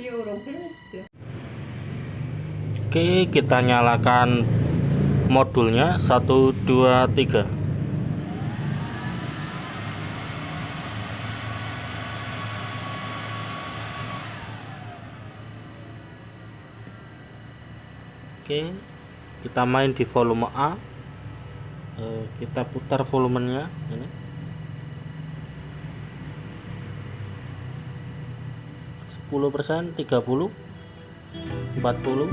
Oke, kita nyalakan modulnya 1 2 3. Oke, kita main di volume A. Kita putar volumenya ini. 10%, 30, 40.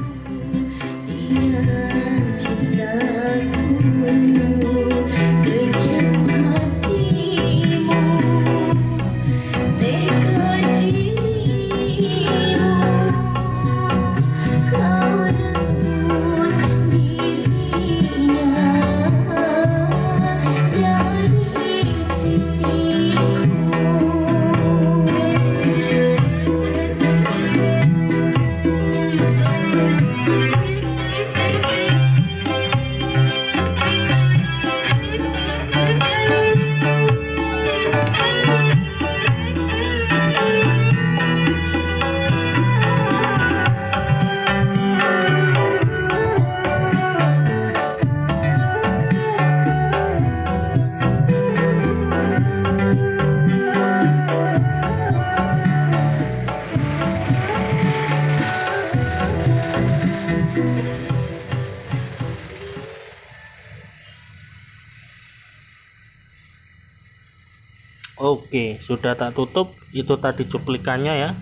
Oke, sudah tak tutup. Itu tadi cuplikannya ya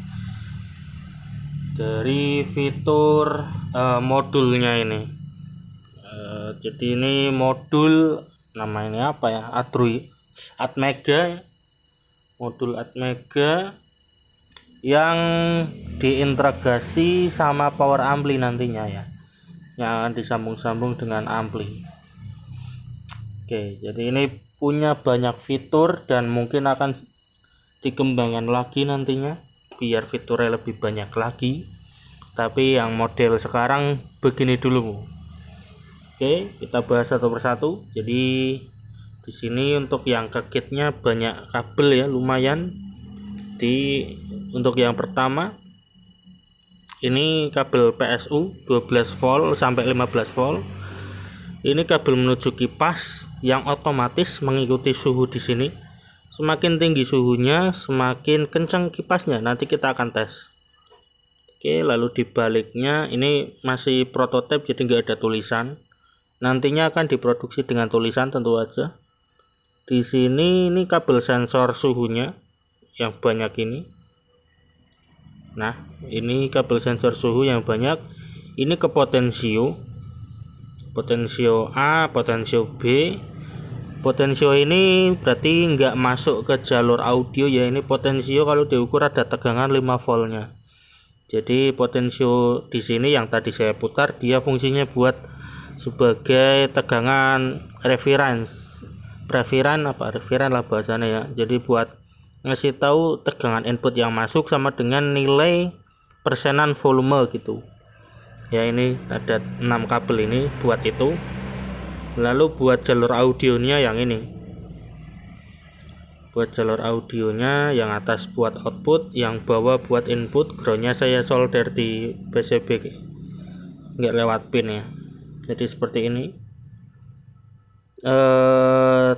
dari fitur modulnya ini. Jadi ini modul namanya apa ya, Atmega, modul Atmega yang diintegrasi sama power ampli nantinya ya, yang akan disambung-sambung dengan ampli. Oke, jadi ini punya banyak fitur dan mungkin akan dikembangkan lagi nantinya biar fiturnya lebih banyak lagi, tapi yang model sekarang begini dulu. Oke, kita bahas satu persatu. Jadi di sini untuk yang ke kitnya banyak kabel ya, lumayan. Untuk yang pertama ini kabel PSU 12 volt sampai 15 volt. Ini kabel menuju kipas yang otomatis mengikuti suhu di sini. Semakin tinggi suhunya, semakin kencang kipasnya. Nanti kita akan tes. Oke, lalu dibaliknya ini masih prototipe jadi nggak ada tulisan. Nantinya akan diproduksi dengan tulisan tentu aja. Di sini ini kabel sensor suhunya yang banyak ini. Nah, ini kabel sensor suhu yang banyak. Ini ke potensio A, potensio B. Potensio ini berarti nggak masuk ke jalur audio ya. Ini potensio kalau diukur ada tegangan 5 voltnya. Jadi potensio di sini yang tadi saya putar, dia fungsinya buat sebagai tegangan reference. Referan lah bahasanya ya. Jadi buat ngasih tahu tegangan input yang masuk sama dengan nilai persenan volume gitu. Ya, ini ada 6 kabel ini buat itu. Lalu buat jalur audionya yang ini. Buat jalur audionya yang atas buat output, yang bawah buat input. Groundnya saya solder di PCB, nggak lewat pin ya. Jadi seperti ini.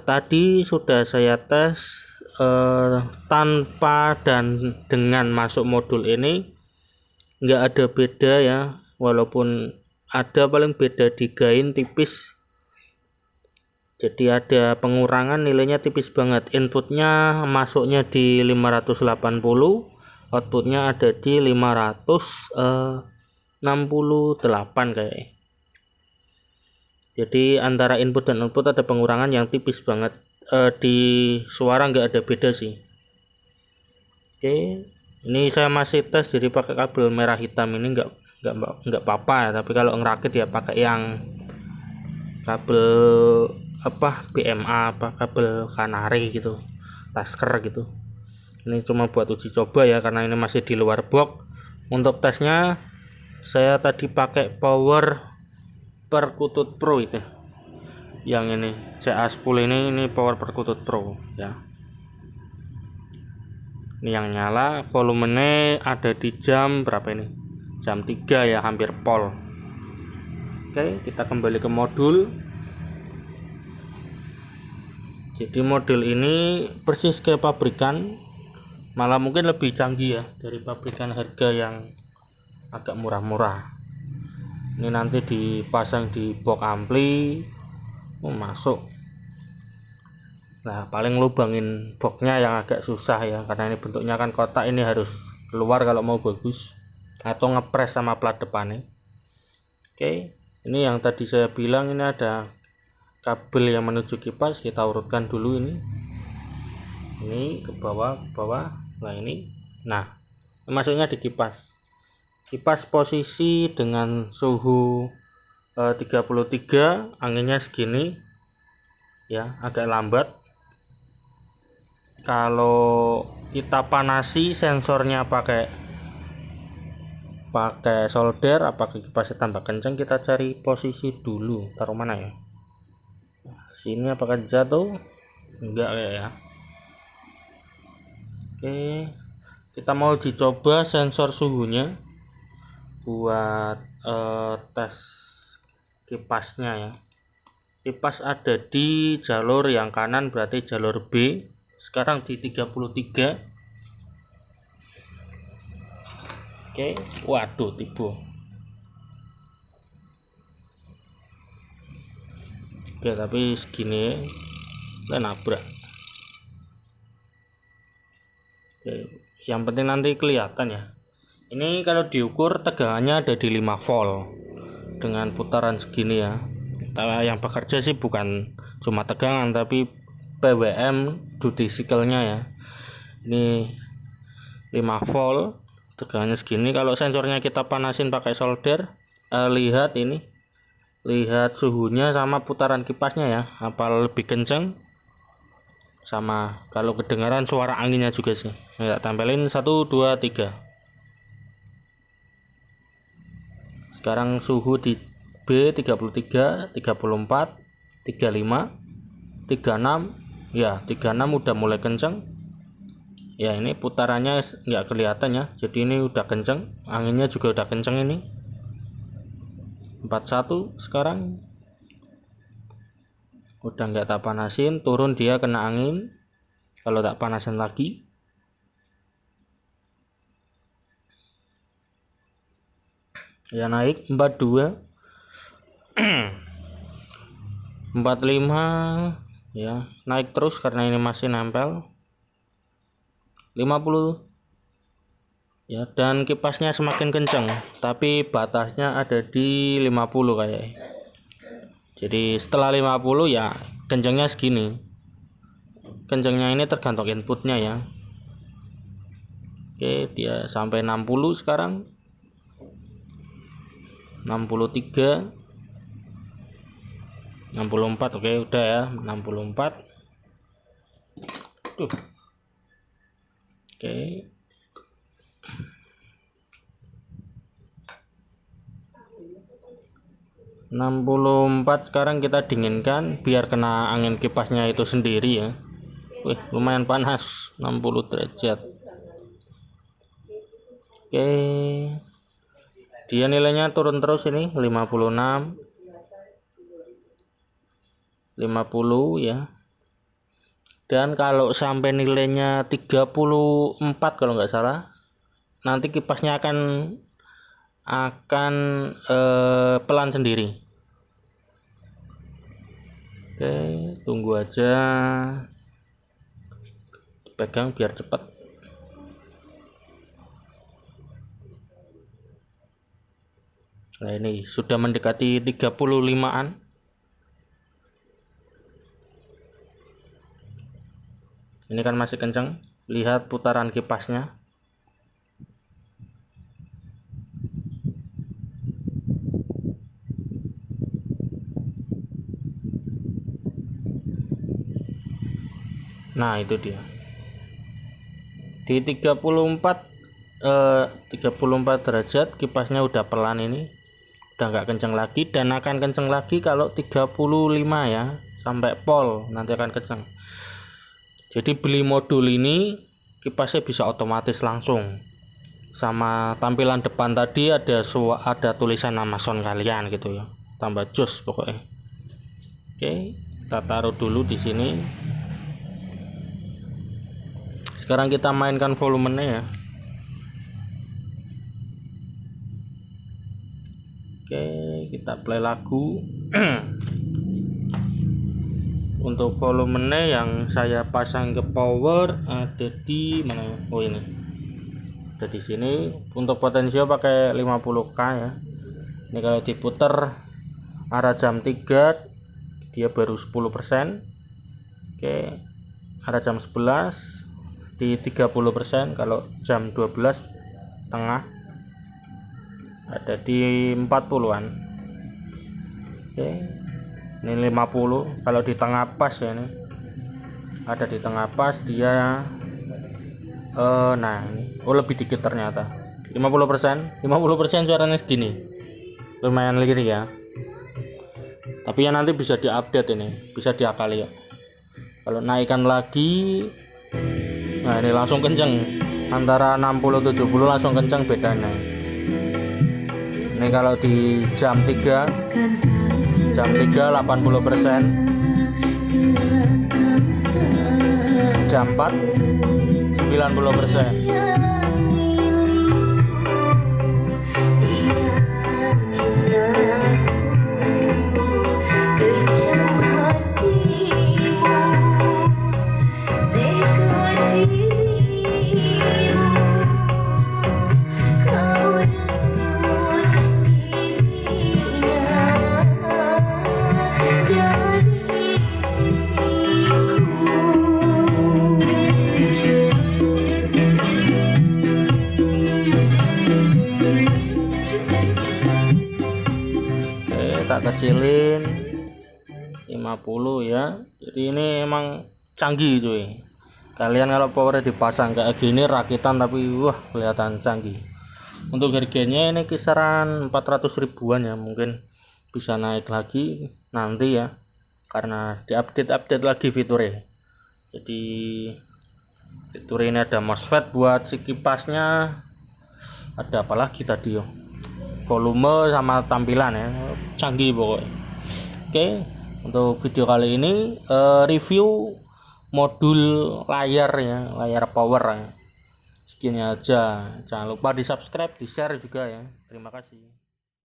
Tadi sudah saya tes tanpa dan dengan masuk modul ini nggak ada beda ya, walaupun ada paling beda di gain tipis. Jadi ada pengurangan, nilainya tipis banget. Inputnya masuknya di 580, outputnya ada di 568 kayaknya. Jadi antara input dan output ada pengurangan yang tipis banget. Di suara nggak ada beda sih. Oke, ini saya masih tes jadi pakai kabel merah hitam ini nggak apa-apa ya, tapi kalau ngerakit ya pakai yang kabel BMA kabel kanari gitu, tasker gitu. Ini cuma buat uji coba ya, karena ini masih di luar box. Untuk tesnya saya tadi pakai power Perkutut Pro itu. Yang ini CA10 ini power Perkutut Pro ya. Ini yang nyala, volumenya ada di jam berapa ini? Jam 3 ya, hampir pol. Oke, kita kembali ke modul. Jadi modul ini persis kayak pabrikan, malah mungkin lebih canggih ya dari pabrikan, harga yang agak murah-murah. Ini nanti dipasang di box ampli, masuk. Nah, paling lubangin boxnya yang agak susah ya, karena ini bentuknya kan kotak, ini harus keluar kalau mau bagus, atau ngepres sama plat depannya. Oke, ini yang tadi saya bilang, ini ada kabel yang menuju kipas, kita urutkan dulu ini ke bawah, nah ini, nah masuknya di kipas. Kipas posisi dengan suhu 33, anginnya segini ya, agak lambat. Kalau kita panasi sensornya pakai solder, apakah kipasnya tambah kencang? Kita cari posisi dulu, taruh mana ya, sini apakah jatuh? Enggak ya. Oke, kita mau dicoba sensor suhunya buat tes kipasnya ya. Kipas ada di jalur yang kanan, berarti jalur B. Sekarang di 33. Oke, waduh, tiba. Oke, tapi segini dan nabrak. Oke, yang penting nanti kelihatan ya. Ini kalau diukur tegangannya ada di 5 volt dengan putaran segini ya. Yang bekerja sih bukan cuma tegangan, tapi PWM duty cycle-nya ya. Ini 5 volt, tegangannya segini. Kalau sensornya kita panasin pakai solder, lihat ini, lihat suhunya sama putaran kipasnya ya, apa lebih kenceng, sama kalau kedengaran suara anginnya juga sih. Ya, tempelin 1 2 3. Sekarang suhu di B 33, 34, 35, 36. Ya, 36 udah mulai kenceng. Ya, ini putarannya nggak kelihatan ya. Jadi ini udah kenceng, anginnya juga udah kenceng ini. 41 sekarang. Udah nggak tak panasin, turun dia kena angin. Kalau tak panasin lagi. Ya, naik 42. 45 ya, naik terus karena ini masih nempel. 50 ya, dan kipasnya semakin kencang, tapi batasnya ada di 50 kayak. Jadi setelah 50 ya kencangnya segini. Kencangnya ini tergantung inputnya ya. Oke, dia sampai 60 sekarang. 63, 64. Oke, udah ya, 64. Tuh. Oke. Sekarang kita dinginkan biar kena angin kipasnya itu sendiri ya. Wih, lumayan panas, 60 derajat. Oke. Dia nilainya turun terus ini, 56, 50 ya. Dan kalau sampai nilainya 34 kalau nggak salah, nanti kipasnya akan pelan sendiri. Oke, tunggu aja, pegang biar cepat. Nah, ini sudah mendekati 35-an. Ini kan masih kencang, lihat putaran kipasnya. Nah, itu dia. Di 34 derajat kipasnya udah pelan ini. Udah nggak kencang lagi, dan akan kencang lagi kalau 35 ya, sampai pol nanti akan kencang. Jadi beli modul ini kipasnya bisa otomatis langsung. Sama tampilan depan tadi ada tulisan Amazon kalian gitu ya, tambah jos pokoknya. Oke, kita taruh dulu di sini. Sekarang kita mainkan volumenya ya. Oke, kita play lagu. Untuk volumenya yang saya pasang ke power ada di mana? Oh ini. Ada di sini. Untuk potensio pakai 50k ya. Ini kalau diputer arah jam 3 dia baru 10%. Oke. Arah jam 11 di 30%, kalau jam 12 tengah ada di 40-an. Oke, ini 50 kalau di tengah pas ya, ini ada di tengah pas dia. Nah ini lebih dikit ternyata 50% suaranya segini, lumayan lirik ya, tapi ya nanti bisa diupdate, ini bisa diakali ya. Kalau naikkan lagi, nah ini langsung kenceng, antara 60-70 langsung kenceng bedanya. Ini kalau di jam 3 80%, jam 4 90%. Tak kecilin 50 ya. Jadi ini emang canggih cuy. Kalian kalau powernya dipasang kayak gini rakitan, tapi wah kelihatan canggih. Untuk harganya ini kisaran 400 ribuan ya, mungkin bisa naik lagi nanti ya, karena diupdate lagi fiturnya. Jadi fitur ini ada MOSFET buat si kipasnya, ada apa lagi tadi yo, volume sama tampilan ya, canggih pokoknya. Oke, untuk video kali ini review modul layar ya, layar power ya. Segini aja, jangan lupa di subscribe, di share juga ya. Terima kasih.